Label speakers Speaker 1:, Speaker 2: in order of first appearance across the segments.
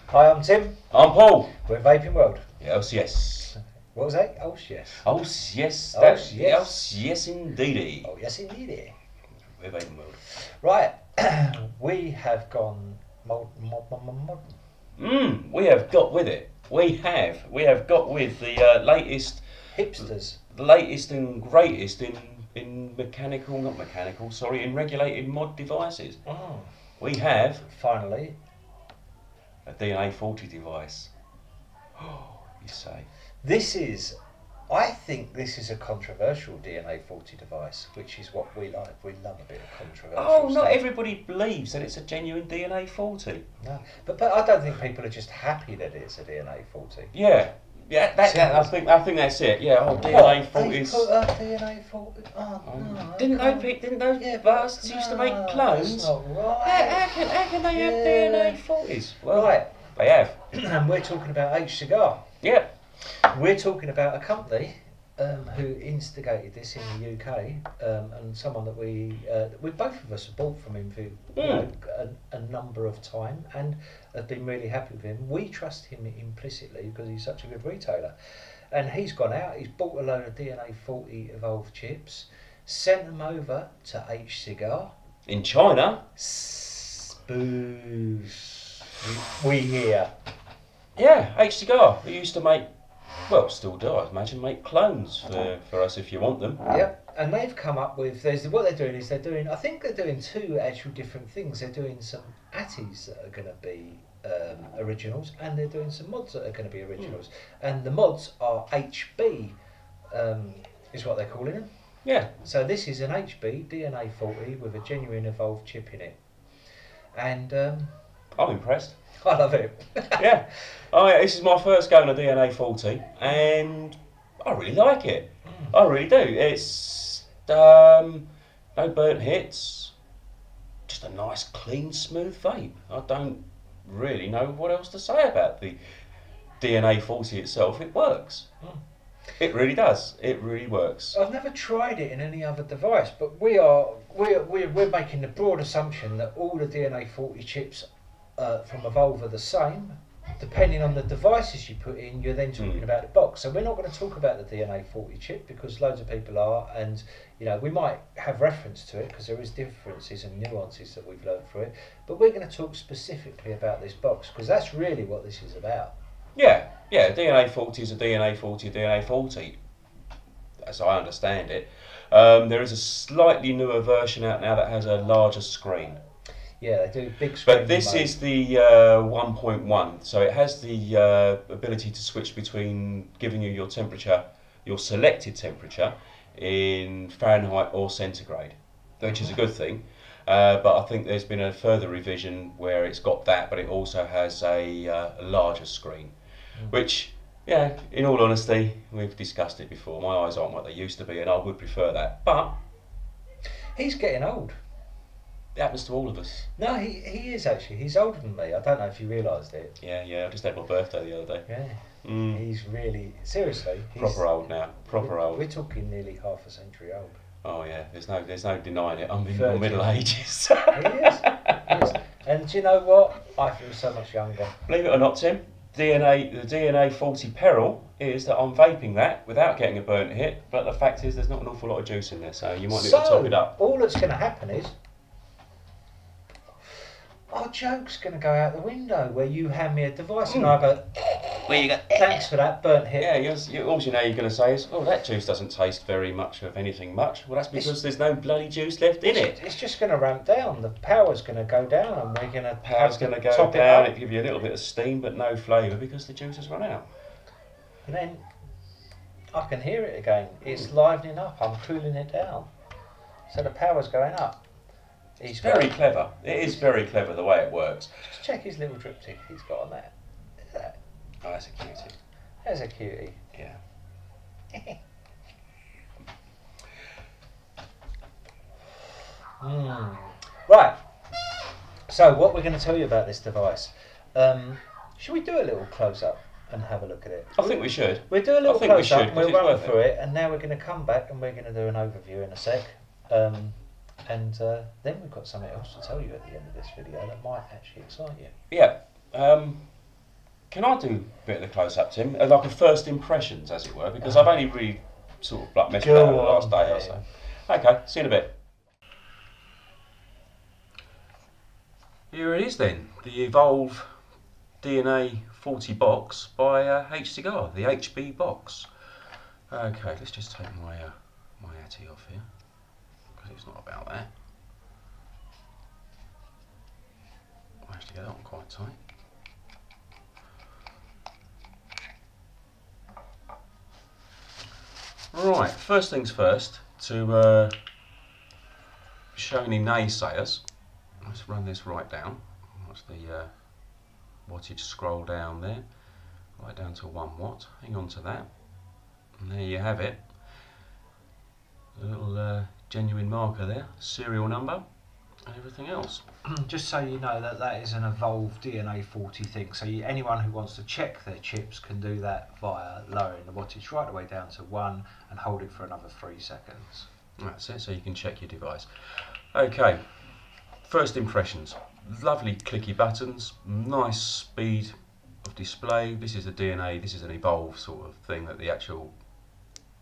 Speaker 1: Hi, I'm Tim.
Speaker 2: I'm Paul.
Speaker 1: We're Vaping World.
Speaker 2: Yes.
Speaker 1: What was that? Oh, yes.
Speaker 2: Oh yes.
Speaker 1: Oh,
Speaker 2: That,
Speaker 1: yes.
Speaker 2: yes indeedy.
Speaker 1: Oh, yes, indeed.
Speaker 2: We're Vaping World.
Speaker 1: Right. We have gone modern.
Speaker 2: We have got with it. We have got with the latest
Speaker 1: Hipsters.
Speaker 2: the latest and greatest in in regulated mod devices.
Speaker 1: Oh,
Speaker 2: We have
Speaker 1: finally.
Speaker 2: a DNA 40 device. Oh, you say.
Speaker 1: I think this is a controversial DNA 40 device, which is what we like. We love a bit of controversial
Speaker 2: Oh,
Speaker 1: stuff.
Speaker 2: not everybody believes that it's a genuine DNA 40.
Speaker 1: No, but I don't think people are just happy that it's a DNA 40.
Speaker 2: Yeah. Yeah, I think that's it. Yeah, oh, DNA 40
Speaker 1: They
Speaker 2: is.
Speaker 1: put a DNA 40. Oh, no,
Speaker 2: Didn't those bastards used to make clones?
Speaker 1: That's not right.
Speaker 2: How can they have
Speaker 1: Yeah.
Speaker 2: DNA 40s? Well,
Speaker 1: Right.
Speaker 2: they have.
Speaker 1: And we're talking about HCigar.
Speaker 2: Yeah.
Speaker 1: We're talking about a company who instigated this in the UK, and someone that we both of us have bought from him for a number of time and have been really happy with him. We trust him implicitly because he's such a good retailer. And he's gone out, he's bought a load of DNA 40 Evolv chips, sent them over to HCigar.
Speaker 2: In China.
Speaker 1: Spooze. We hear.
Speaker 2: Yeah, HCigar. They used to make, well, still do, I imagine, make clones for us if you want them.
Speaker 1: Yep, and they've come up with, what they're doing is I think they're doing two actual different things. They're doing some Atties that are going to be originals, and they're doing some mods that are going to be originals. And the mods are HB, is what they're calling them.
Speaker 2: Yeah.
Speaker 1: So this is an HB DNA 40 with a genuine Evolv chip in it. And
Speaker 2: I'm impressed.
Speaker 1: I love it.
Speaker 2: Yeah. Oh, yeah, this is my first go on a DNA 40, and I really like it. I really do. It's no burnt hits, just a nice, clean, smooth vape. I don't really know what else to say about the DNA 40 itself. It works. It really does. It really works.
Speaker 1: I've never tried it in any other device, but we're making the broad assumption that all the DNA 40 chips from Evolv are the same. Depending on the devices you put in, you're then talking about the box. So we're not going to talk about the DNA 40 chip because loads of people are, and we might have reference to it because there is differences and nuances that we've learned through it. But we're going to talk specifically about this box because that's really what this is about.
Speaker 2: Yeah, DNA 40 is a DNA 40, DNA 40, as I understand it. There is a slightly newer version out now that has a larger screen.
Speaker 1: Yeah, they do big screen.
Speaker 2: But this is the 1.1, so it has the ability to switch between giving you your temperature, your selected temperature, in Fahrenheit or centigrade, which is a good thing. But I think there's been a further revision where it's got that, but it also has a larger screen, which, yeah, in all honesty, we've discussed it before. My eyes aren't what they used to be, and I would prefer that. But
Speaker 1: he's getting old.
Speaker 2: it happens to all of us.
Speaker 1: No, he is actually. He's older than me. I don't know if you realised it.
Speaker 2: Yeah. I just had my birthday the other day.
Speaker 1: Yeah. He's really, seriously. He's
Speaker 2: proper old now. Proper old.
Speaker 1: We're talking nearly half a century old.
Speaker 2: Oh yeah. There's no denying it. I'm in my
Speaker 1: 30.
Speaker 2: middle ages.
Speaker 1: He is. And do you know what? I feel so much younger.
Speaker 2: Believe it or not, Tim, the DNA 40 peril is that I'm vaping that without getting a burnt hit. But the fact is, there's not an awful lot of juice in there, so you might need to top it up.
Speaker 1: All that's going to happen is our joke's going to go out the window where you hand me a device and I go,
Speaker 2: Where you go?
Speaker 1: thanks for that burnt hit.
Speaker 2: Yeah, all you know you're going to say is, oh, that juice doesn't taste very much of anything much. Well, that's because there's no bloody juice left in it.
Speaker 1: It's just going to ramp down. The power's going to go down, and we're going to
Speaker 2: Power's going to go down. It give you a little bit of steam, but no flavour because the juice has run out.
Speaker 1: And then I can hear it again. It's livening up. I'm cooling it down, so the power's going up.
Speaker 2: It's very clever. It is very clever the way it works.
Speaker 1: Just check his little driptych he's got on that. Is that?
Speaker 2: Oh, that's a cutie.
Speaker 1: That's a cutie.
Speaker 2: Yeah.
Speaker 1: Right. So what we're going to tell you about this device. Should we do a little close up and have a look at it?
Speaker 2: I think we should.
Speaker 1: We'll do a little close up and we'll run
Speaker 2: worth
Speaker 1: through it, and now we're going to come back and we're going to do an overview in a sec. And then we've got something else to tell you at the end of this video that might actually excite you.
Speaker 2: Yeah. Can I do a bit of the close-up, Tim? Like a first impressions, as it were, because I've only really sort of like messed about the last day or so. Okay, see you in a bit. Here it is then, the Evolv DNA 40 box by HCigar, the HB box. Okay, let's just take my my atty off here, because it's not about that. I'll actually get that on quite tight. Right, first things first, to show any naysayers, let's run this right down. Watch the wattage scroll down there, right down to 1 watt. Hang on to that. And there you have it. A little genuine marker there, serial number, and everything else.
Speaker 1: Just so you know that is an Evolv DNA 40 thing. So anyone who wants to check their chips can do that via lowering the wattage right the way down to 1 and hold it for another 3 seconds.
Speaker 2: That's it, so you can check your device. Okay, first impressions. Lovely clicky buttons, nice speed of display. This is a DNA, this is an Evolv sort of thing, that the actual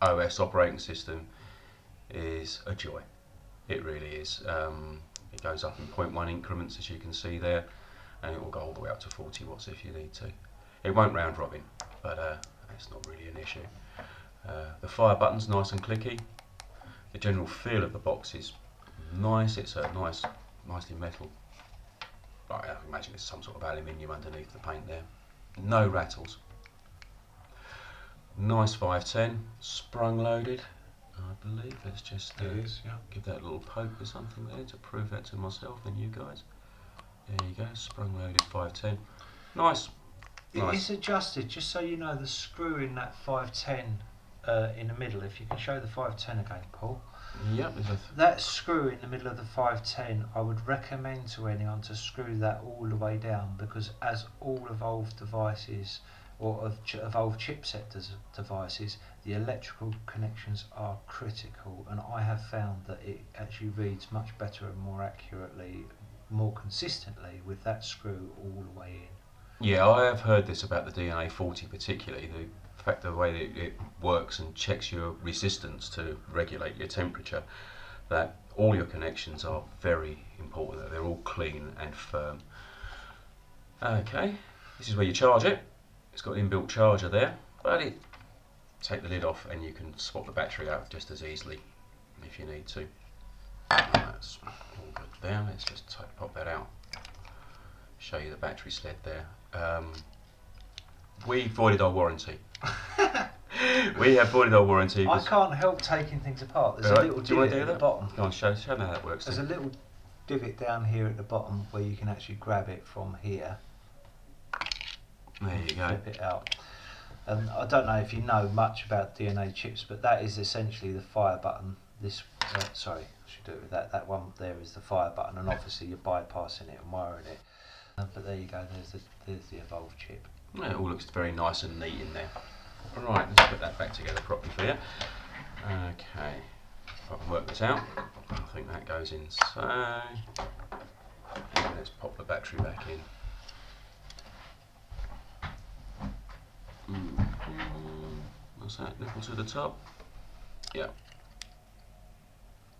Speaker 2: OS operating system is a joy. It really is. It goes up in 0.1 increments, as you can see there, and it will go all the way up to 40 watts if you need to. It won't round robin, but it's not really an issue. The fire button's nice and clicky. The general feel of the box is nice. It's a nicely metal. I can imagine it's some sort of aluminium underneath the paint there. No rattles. Nice 510, sprung loaded, I believe. Let's just give that a little poke or something there to prove that to myself and you guys. There you go, sprung loaded 510. Nice.
Speaker 1: It's adjusted, just so you know, the screw in that 510 in the middle. If you can show the 510 again, Paul.
Speaker 2: Yep.
Speaker 1: That screw in the middle of the 510, I would recommend to anyone to screw that all the way down, because as all Evolv devices, or Evolv chipset devices, the electrical connections are critical, and I have found that it actually reads much better and more accurately, more consistently with that screw all the way in.
Speaker 2: Yeah, I have heard this about the DNA 40 particularly, the fact the way that it works and checks your resistance to regulate your temperature, that all your connections are very important, that they're all clean and firm. Okay, this is where you charge it. It's got an inbuilt charger there, but take the lid off and you can swap the battery out just as easily if you need to. That's all good there. Let's just pop that out. Show you the battery sled there. We voided our warranty. We have voided our warranty.
Speaker 1: I can't help taking things apart. There's a little divot at the bottom.
Speaker 2: Go on, show me how that works.
Speaker 1: There's a little divot down here at the bottom where you can actually grab it from here.
Speaker 2: There you go.
Speaker 1: Flip it out. I don't know if you know much about DNA chips, but that is essentially the fire button. This, sorry, I should do it with that. That one there is the fire button, and obviously you're bypassing it and wiring it. But there you go. There's the Evolv chip.
Speaker 2: Yeah, it all looks very nice and neat in there. All right, let's put that back together properly for you. Okay, if I can work this out, I think that goes in so. And let's pop the battery back in. What's that? Nipple to the top? Yeah.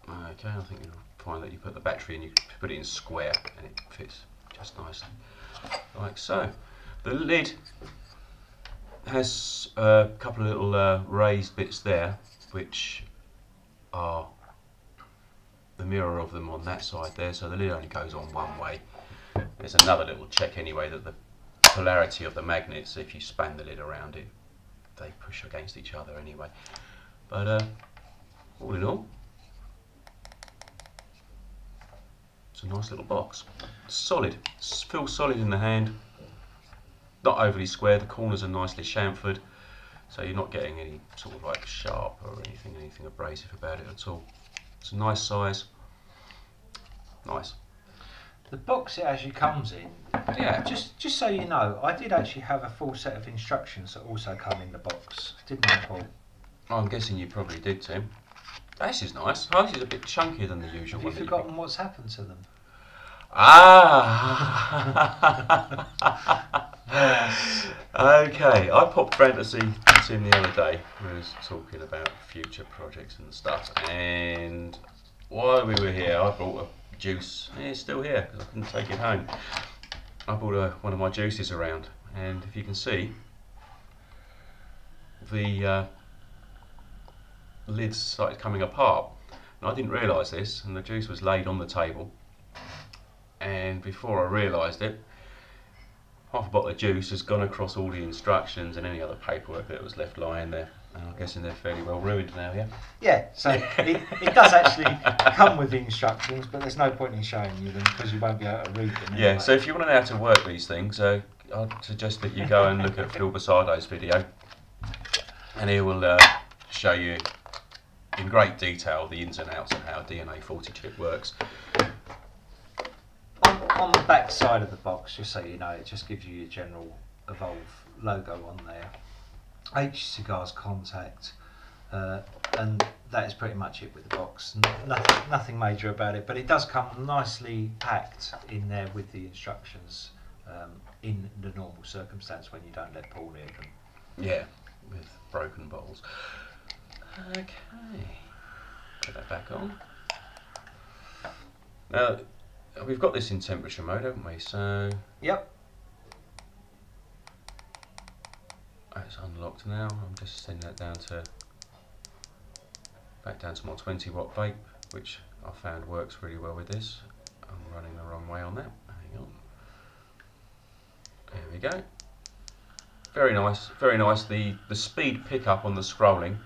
Speaker 2: Okay, I think you'll find that you put the battery in, you put it in square and it fits just nicely. Like so. The lid has a couple of little raised bits there, which are the mirror of them on that side there, so the lid only goes on one way. There's another little check anyway, that the polarity of the magnets, if you span the lid around it, they push against each other anyway. But all in all, it's a nice little box. Solid, feels solid in the hand. Not overly square, the corners are nicely chamfered, so you're not getting any sort of like sharp or anything abrasive about it at all. It's a nice size, nice.
Speaker 1: The box it actually comes in,
Speaker 2: yeah.
Speaker 1: Just so you know, I did actually have a full set of instructions that also come in the box, didn't I, Paul?
Speaker 2: I'm guessing you probably did, Tim. This is nice. Oh, this is a bit chunkier than the usual one.
Speaker 1: Have you forgotten what's happened to them? Yes.
Speaker 2: Okay, I popped Fantasy to him the other day. We was talking about future projects and stuff, and while we were here, I brought a juice. It's still here because I couldn't take it home. I brought one of my juices around, and if you can see, the lids started coming apart. And I didn't realise this, and the juice was laid on the table. And before I realised it, half a bottle of juice has gone across all the instructions and any other paperwork that was left lying there. And I'm guessing they're fairly well ruined now, yeah?
Speaker 1: Yeah, so it does actually come with instructions, but there's no point in showing you them because you won't be able to read them.
Speaker 2: Yeah,
Speaker 1: anyway.
Speaker 2: so if you want to know how to work these things, I'd suggest that you go and look at Phil Basado's video, and he will show you in great detail the ins and outs of how a DNA 40 chip works.
Speaker 1: On the back side of the box, just so you know, it just gives you your general Evolv logo on there. HCigar's contact, and that is pretty much it with the box. Nothing major about it, but it does come nicely packed in there with the instructions in the normal circumstance when you don't let Paul near them.
Speaker 2: Yeah, with broken bottles. Okay, put that back on. Now, we've got this in temperature mode, haven't we? So,
Speaker 1: yep.
Speaker 2: It's unlocked now. I'm just sending that back down to my 20 watt vape, which I found works really well with this. I'm running the wrong way on that. Hang on. There we go. Very nice, very nice. The speed pickup on the scrolling,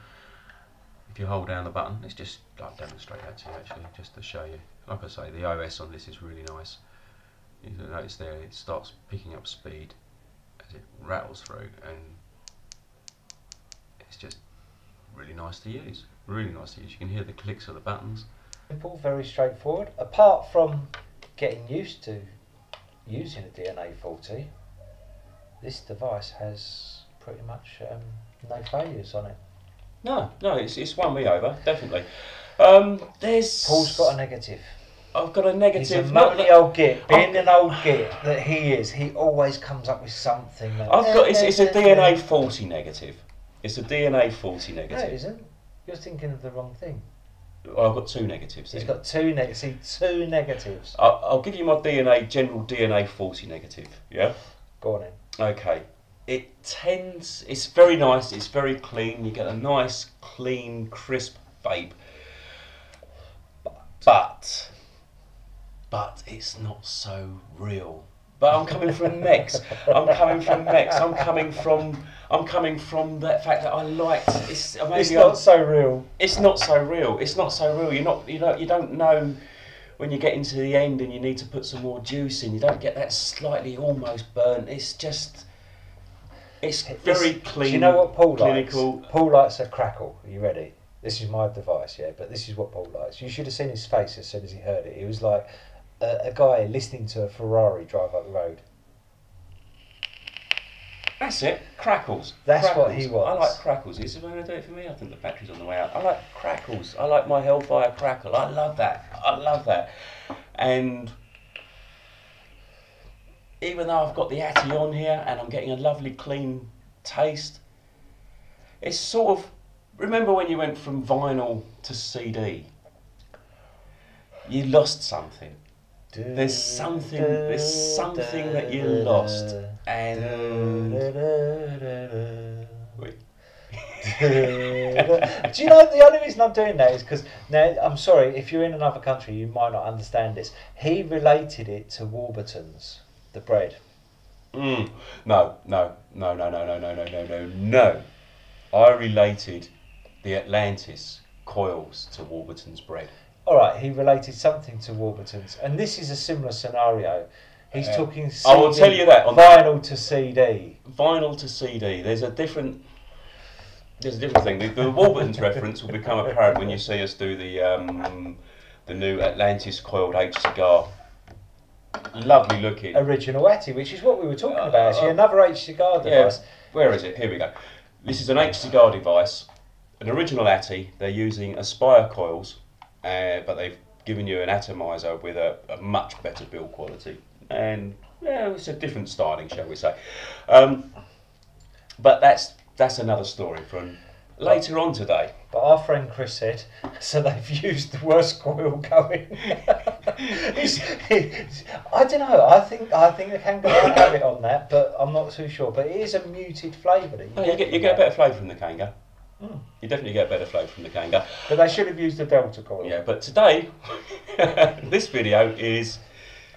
Speaker 2: if you hold down the button, let's just demonstrate that to you actually, just to show you. Like I say, the OS on this is really nice. You can notice there it starts picking up speed as it rattles through, and it's just really nice to use. Really nice to use. You can hear the clicks of the buttons.
Speaker 1: Simple, very straightforward. Apart from getting used to using a DNA 40, this device has pretty much no failures on it.
Speaker 2: No, it's won me over, definitely. There's
Speaker 1: Paul's got a negative.
Speaker 2: I've got a negative.
Speaker 1: He's a moany old git. Being an old git that he is, he always comes up with something.
Speaker 2: It's a DNA 40 negative. It's a DNA 40 negative.
Speaker 1: No, it isn't. You're thinking of the wrong thing.
Speaker 2: Well, I've got two negatives.
Speaker 1: He's got two negatives. See, two negatives.
Speaker 2: I'll give you my general DNA 40 negative. Yeah.
Speaker 1: Go on in.
Speaker 2: Okay. It's very nice. It's very clean. You get a nice, clean, crisp vape. But it's not so real. But I'm coming from Mex. I'm coming from that fact that I liked. It's not
Speaker 1: so real.
Speaker 2: It's not so real. It's not so real. You don't know when you get into the end and you need to put some more juice in. You don't get that slightly almost burnt. It's very clean.
Speaker 1: Do you know what Paul
Speaker 2: clinical.
Speaker 1: likes? Paul likes a crackle. Are you ready? This is my device, yeah, but this is what Paul likes. You should have seen his face as soon as he heard it. He was like a guy listening to a Ferrari drive up the road.
Speaker 2: That's it, crackles.
Speaker 1: That's
Speaker 2: crackles.
Speaker 1: what he wants.
Speaker 2: I like crackles. Is it going to do it for me? I think the battery's on the way out. I like crackles. I like my Hellfire crackle. I love that. And even though I've got the Atty on here and I'm getting a lovely clean taste, it's sort of, remember when you went from vinyl to CD? You lost something. There's something that you lost, and wait.
Speaker 1: Do you know the only reason I'm doing that is because now I'm sorry if you're in another country you might not understand this. He related it to Warburton's, the bread.
Speaker 2: No. I related the Atlantis coils to Warburton's bread.
Speaker 1: Alright, he related something to Warburton's, and this is a similar scenario. He's talking CD,
Speaker 2: I will tell you that on
Speaker 1: vinyl to CD.
Speaker 2: Vinyl to CD. There's a different thing. The Warburton's reference will become apparent when you see us do the new Atlantis coiled HCigar. Lovely looking.
Speaker 1: Original Atty, which is what we were talking about. Actually, another HCigar device.
Speaker 2: Yeah, where is it? Here we go. This is an HCigar device, an original Atty. They're using Aspire coils, but they've giving you an atomizer with a much better build quality. And yeah, it's a different styling, shall we say. But that's another story from later on today.
Speaker 1: But our friend Chris said, so they've used the worst coil going. I don't know. I think the Kanga might have it on that, but I'm not too sure. But it is a muted flavour.
Speaker 2: You get a better flavour from the Kanga. Mm. You definitely get a better flavour from the Kanga.
Speaker 1: But they should have used the Delta coil.
Speaker 2: Yeah, but today, this video is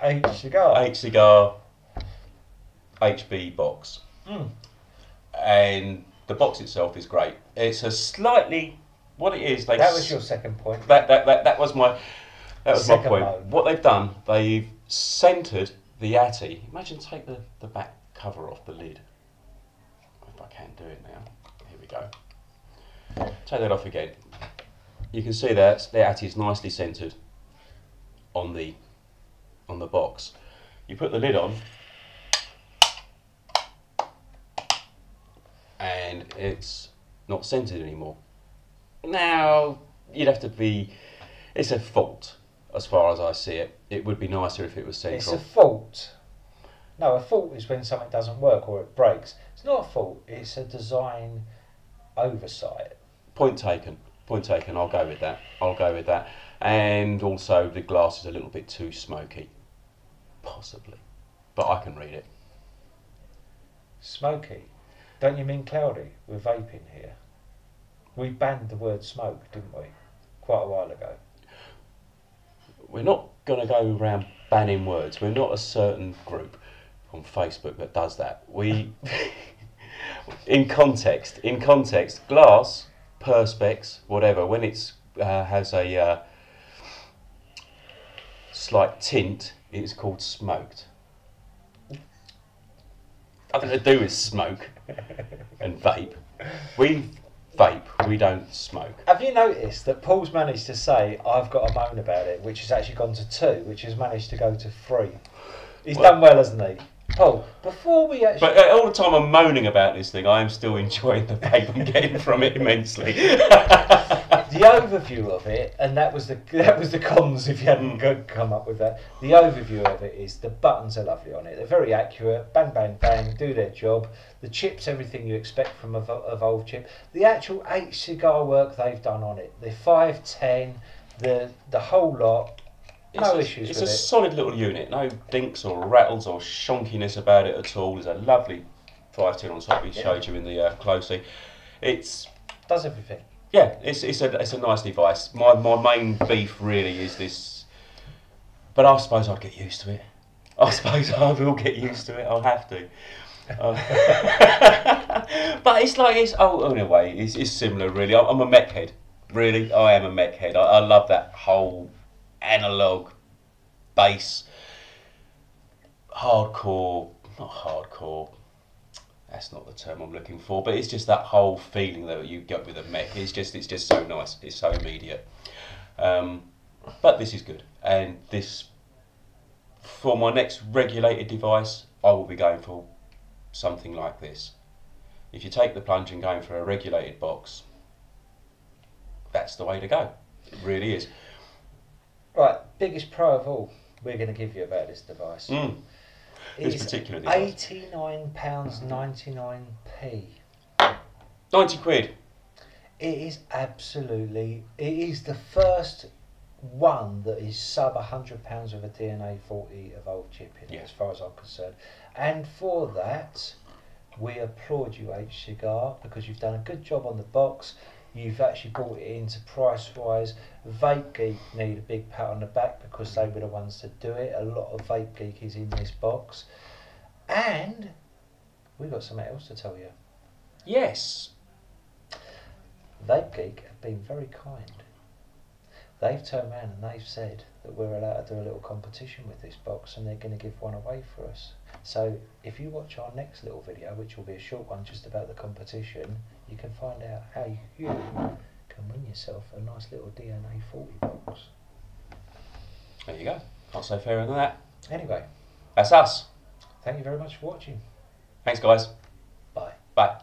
Speaker 1: HCigar
Speaker 2: HB box.
Speaker 1: Mm.
Speaker 2: And the box itself is great. It's a slightly, what it is.
Speaker 1: That was your second point.
Speaker 2: That was my point.
Speaker 1: Mode.
Speaker 2: What they've done, they've centred the Atty. Imagine take the back cover off the lid. If I can do it now. Here we go. Take that off again. You can see that the Atty is nicely centred on the box. You put the lid on, and it's not centred anymore. Now, you'd have to be, it's a fault as far as I see it. It would be nicer if it was central.
Speaker 1: It's a fault. No, a fault is when something doesn't work or it breaks. It's not a fault, it's a design oversight.
Speaker 2: Point taken. I'll go with that. And also the glass is a little bit too smoky. Possibly. But I can read it.
Speaker 1: Smoky? Don't you mean cloudy? We're vaping here. We banned the word smoke, didn't we? Quite a while ago.
Speaker 2: We're not going to go around banning words. We're not a certain group on Facebook that does that. We, in context, glass, perspex, whatever, when it's has a slight tint, it's called smoked. Nothing to do with smoke and vape. We vape, we don't smoke.
Speaker 1: Have you noticed that Paul's managed to say, I've got a moan about it, which has actually gone to 2, which has managed to go to 3. He's done well, hasn't he? Paul, before we actually...
Speaker 2: But all the time I'm moaning about this thing, I am still enjoying the vape I'm getting from it immensely.
Speaker 1: The overview of it, and that was the cons if you hadn't come up with that. The overview of it is the buttons are lovely on it. They're very accurate. Bang, bang, bang. Do their job. The chip's everything you expect from a Evolv chip. The actual HCigar work they've done on it. The 510, the whole lot. No issues with it.
Speaker 2: It's a solid little unit. No dinks or rattles or shonkiness about it at all. There's a lovely 510 on top. We showed you in the closely. Does
Speaker 1: everything.
Speaker 2: Yeah, it's a nice device. My main beef really is this, but I suppose I'd get used to it. I suppose I will get used to it. I'll have to. But it's like in a way it's similar really. I'm a mech head. Really, I am a mech head. I love that whole analog bass, hardcore. Not hardcore. That's not the term I'm looking for, but it's just that whole feeling that you get with a mech. It's just so nice. It's so immediate. But this is good, and this for my next regulated device, I will be going for something like this. If you take the plunge and going for a regulated box, that's the way to go. It really is.
Speaker 1: Right, biggest pro of all we're going to give you about this device.
Speaker 2: This particular device.
Speaker 1: £89.99p.
Speaker 2: 90 quid.
Speaker 1: It is the first one that is sub £100 with a DNA 40 Evolv chip in it, as far as I'm concerned. And for that, we applaud you, HCigar, because you've done a good job on the box. You've actually brought it into price-wise. Vape Geek need a big pat on the back because they were the ones to do it. A lot of Vape Geek is in this box. And we've got something else to tell you.
Speaker 2: Yes.
Speaker 1: Vape Geek have been very kind. They've turned around and they've said that we're allowed to do a little competition with this box and they're going to give one away for us. So if you watch our next little video, which will be a short one just about the competition, you can find out how you can win yourself a nice little DNA 40 box.
Speaker 2: There you go. Can't say fairer than that.
Speaker 1: Anyway.
Speaker 2: That's us.
Speaker 1: Thank you very much for watching.
Speaker 2: Thanks guys.
Speaker 1: Bye.
Speaker 2: Bye.